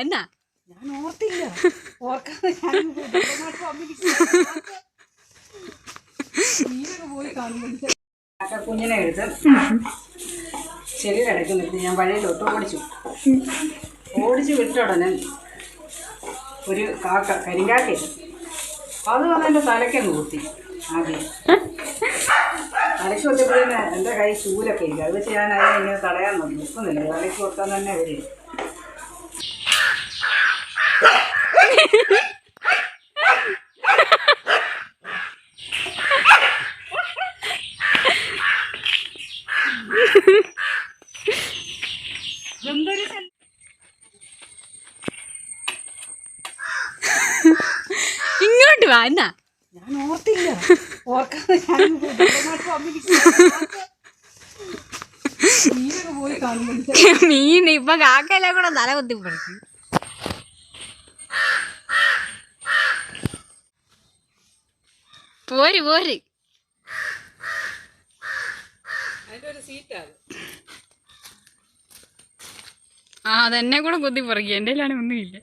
എന്നാ ഞാൻ ഓർത്തില്ല. ഓർക്കാതെ പോയി കാണുന്നുണ്ട്. കുഞ്ഞിനെ എടുത്ത് ചെവിയിലടയ്ക്ക് നിർത്തി ഞാൻ വഴിയിലോട്ട് ഓടിച്ചു വിട്ട ഉടനെ ഒരു കരിങ്കാക്ക അത് വന്ന് എൻ്റെ തലയ്ക്കങ്ങ് കുത്തി. ആദ്യം തലയ്ക്ക് കുത്തിയപ്പോഴേ എൻ്റെ കൈ ചൂലൊക്കെ ഇല്ല. അത് വെച്ച് ഞാൻ അതിനെ ഇങ്ങനെ തടയാൻ നിൽക്കുന്നില്ല. തലയ്ക്ക് കൊടുത്താൽ തന്നെ വരും. ഇങ്ങോട്ട് വാ എന്നാ ഞാൻ ഓർത്തില്ല. ഓർക്കാതെ പോയി കാണുന്നുണ്ട്. മീൻ ഇപ്പൊ കാക്കയെല്ലാം കൂടെ തല കുത്തിപ്പറിക്കും. പോര് പോര്. അതിന്റെ ഒരു സീറ്റാ. അതെന്നെ കൂടെ കുത്തിപ്പറിക്കും. എൻ്റെ ഒന്നുമില്ല.